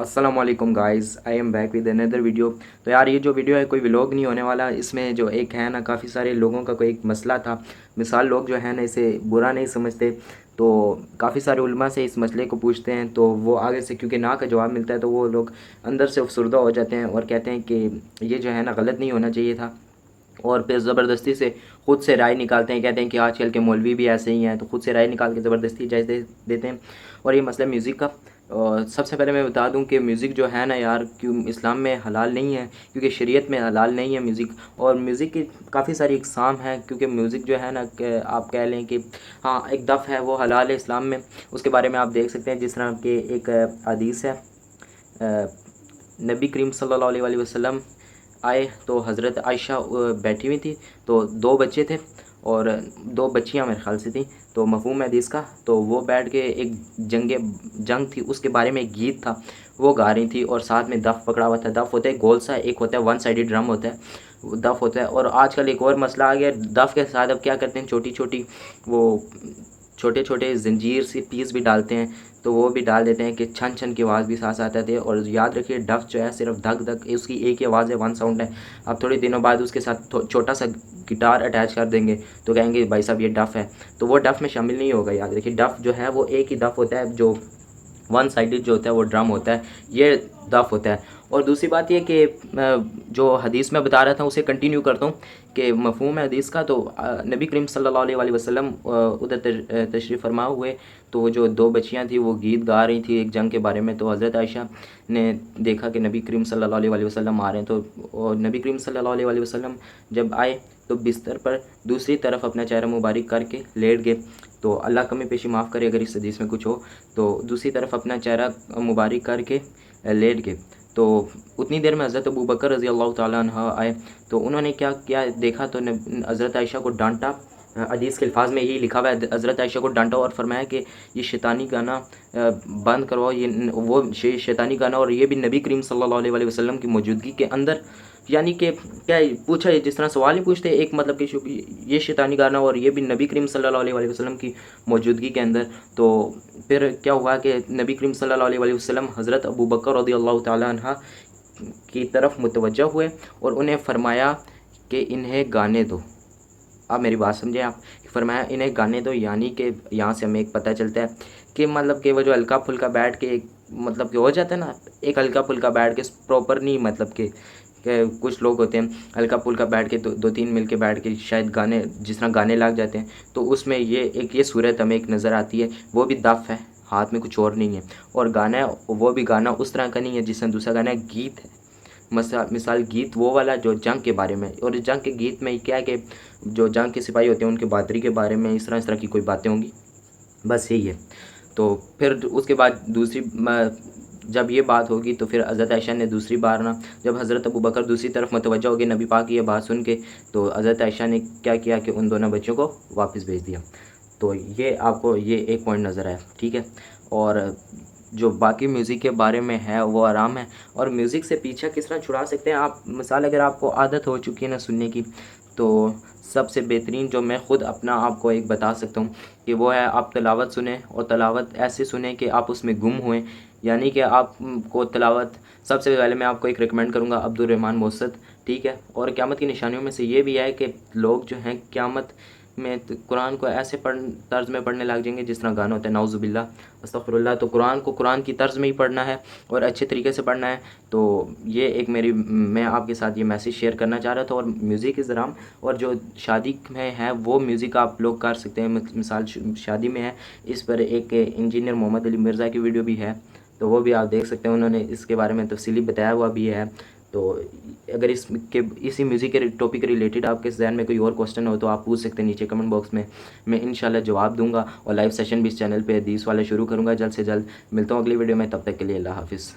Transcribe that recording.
अस्सलाम वालेकुम guys, I am back with another video. तो यार ये जो वीडियो है कोई व्लॉग नहीं होने वाला। इसमें जो एक है ना, काफ़ी सारे लोगों का कोई एक मसला था। मिसाल लोग जो है ना इसे बुरा नहीं समझते, तो काफ़ी सारे उलमा से इस मसले को पूछते हैं, तो वो आगे से क्योंकि ना का जवाब मिलता है तो वो लोग अंदर से अफसरदा हो जाते हैं और कहते हैं कि ये जो है ना गलत नहीं होना चाहिए था। और फिर ज़बरदस्ती से ख़ुद से राय निकालते हैं, कहते हैं कि आजकल के मौलवी भी ऐसे ही हैं, तो ख़ुद से राय निकाल के ज़बरदस्ती इजाज़त दे देते हैं। और ये मसला म्यूज़िक का। और सबसे पहले मैं बता दूं कि म्यूज़िक जो है ना यार, क्यों इस्लाम में हलाल नहीं है, क्योंकि शरीयत में हलाल नहीं है म्यूज़िक। और म्यूज़िक की काफ़ी सारी इकसाम हैं, क्योंकि म्यूज़िक जो है ना आप कह लें कि हाँ, एक दफ़ है वो हलाल है इस्लाम में। उसके बारे में आप देख सकते हैं, जिस तरह के एक हदीस है, नबी करीम सल्लल्लाहु अलैहि वसल्लम आए तो हज़रत आयशा बैठी हुई थी, तो दो बच्चे थे और दो बच्चियां मेरे ख्याल से थी। तो मफ़हूम है हदीस का, तो वो बैठ के एक जंग थी उसके बारे में एक गीत था वो गा रही थी, और साथ में दफ़ पकड़ा हुआ था। दफ़ होता है गोल सा, एक होता है वन साइडेड ड्रम होता है, वो दफ़ होता है। और आजकल एक और मसला आ गया, दफ़ के साथ अब क्या करते हैं, छोटी छोटी वो छोटे छोटे जंजीर से पीस भी डालते हैं, तो वो भी डाल देते हैं कि छन छन की आवाज़ भी साथ आते थे। और याद रखिए डफ जो है सिर्फ धक धक, उसकी एक ही आवाज़ है, वन साउंड है। अब थोड़े दिनों बाद उसके साथ छोटा सा गिटार अटैच कर देंगे तो कहेंगे भाई साहब ये डफ़ है, तो वो डफ़ में शामिल नहीं होगा। याद रखिए डफ़ जो है वो एक ही दफ़ होता है, जो वन साइडेड जो होता है वो ड्रम होता है, ये दफ़ होता है। और दूसरी बात ये कि जो हदीस में बता रहा था उसे कंटिन्यू करता हूँ कि मफ़हूम है हदीस का। तो नबी करीम सल्लल्लाहु अलैहि वसल्लम उधर तशरीफ़ फरमा हुए, तो जो दो बच्चियाँ थी वो गीत गा रही थी एक जंग के बारे में। तो हज़रत आयशा ने देखा कि नबी करीम सल्लल्लाहु अलैहि वसल्लम आ रहे हैं, तो नबी करीम सल्लल्लाहु अलैहि वसल्लम जब आए तो बिस्तर पर दूसरी तरफ अपना चेहरा मुबारक करके लेट गए। तो अल्लाह कमी पेशी माफ़ करे अगर इस हदीस में कुछ हो, तो दूसरी तरफ अपना चेहरा मुबारक करके लेट गए। तो उतनी देर में हज़रत अबू बकर रज़ी अल्लाह ताला अन्हा आए, तो उन्होंने क्या किया देखा, तो हज़रत आयशा को डांटा। हदीस के अल्फाज में यही लिखा हुआ है, हज़रत आयशा को डांटा और फरमाया कि ये शैतानी गाना बंद करवाओ, ये वो शैतानी गाना, और ये भी नबी करीम सल्लल्लाहु अलैहि वसल्लम की मौजूदगी के अंदर। यानी कि क्या पूछा, जिस तरह सवाल ही पूछते एक मतलब कि ये शैतानी गाना और ये भी नबी करीम सल्लल्लाहु अलैहि वसल्लम की मौजूदगी के अंदर। तो फिर क्या हुआ कि नबी करीम सल्लल्लाहु अलैहि वसल्लम हज़रत अबू बकर रज़ियल्लाहु ताला अन्हा की तरफ मुतवज्जह हुए और उन्हें फ़रमाया कि इन्हें गाने दो। आप मेरी बात समझें आप, फरमाया इन्हें गाने दो। यानी कि यहाँ से हमें एक पता चलता है कि मतलब कि वो जो हल्का फुल्का बैठ के मतलब कि हो जाता है ना, एक हल्का फुल्का बैठ के प्रॉपर नहीं, मतलब कि कुछ लोग होते हैं हल्का फुल्का बैठ के दो तीन मिल के बैठ के शायद गाने, जिस तरह गाने लग जाते हैं, तो उसमें ये सूरत हमें एक नज़र आती है। वो भी दफ़ है, हाथ में कुछ और नहीं है, और गाना वो भी गाना उस तरह का नहीं है जिस तरह दूसरा गाना है, गीत है। मिसाल गीत वो वाला जो जंग के बारे में, और जंग के गीत में क्या है कि जो जंग के सिपाही होते हैं उनके बहादुरी के बारे में इस तरह की कोई बातें होंगी, बस यही है। तो फिर उसके बाद जब ये बात होगी तो फिर हज़रत आयशा ने दूसरी बार ना, जब हज़रत अबू बकर दूसरी तरफ मुतवज्जह हो गए नबी पाक की ये बात सुन के, तो हज़रत आयशा ने क्या किया कि उन दोनों बच्चों को वापस भेज दिया। तो ये आपको ये एक पॉइंट नज़र आया, ठीक है। और जो बाकी म्यूज़िक के बारे में है वो आराम है। और म्यूज़िक से पीछा किस तरह छुड़ा सकते हैं आप, मिसाल अगर आपको आदत हो चुकी है ना सुनने की, तो सबसे बेहतरीन जो मैं ख़ुद अपना आपको एक बता सकता हूँ कि वो है आप तिलावत सुने, और तिलावत ऐसे सुने कि आप उसमें गुम हुए। यानी कि आपको तिलावत, सबसे पहले मैं आपको एक रिकमेंड करूँगा अब्दुल रहमान मौसद, ठीक है। और क़यामत की निशानियों में से ये भी है कि लोग जो हैं क़यामत में कुरान को ऐसे तर्ज़ में पढ़ने लग जाएंगे जिस तरह गाना होता है, नाउज़ुबिल्लाह अस्तग़फिरुल्लाह। तो कुरान को कुरान की तर्ज़ में ही पढ़ना है और अच्छे तरीके से पढ़ना है। तो ये एक मैं आपके साथ ये मैसेज शेयर करना चाह रहा था। और म्यूज़िक इज़ हराम, और जो शादी में है वो म्यूज़िक आप लोग कर सकते हैं। मिसाल शादी में है, इस पर एक इंजीनियर मोहम्मद अली मिर्ज़ा की वीडियो भी है, तो वो भी आप देख सकते हैं, उन्होंने इसके बारे में तफसीली बताया हुआ भी है। तो अगर इसी म्यूज़िक के टॉपिक के रिलेटेड आपके ज़हन में कोई और क्वेश्चन हो तो आप पूछ सकते हैं नीचे कमेंट बॉक्स में, मैं इंशाल्लाह जवाब दूंगा। और लाइव सेशन भी इस चैनल पे हदीस वाला शुरू करूँगा जल्द से जल्द। मिलता हूँ अगली वीडियो में, तब तक के लिए अल्लाह हाफ़िज़।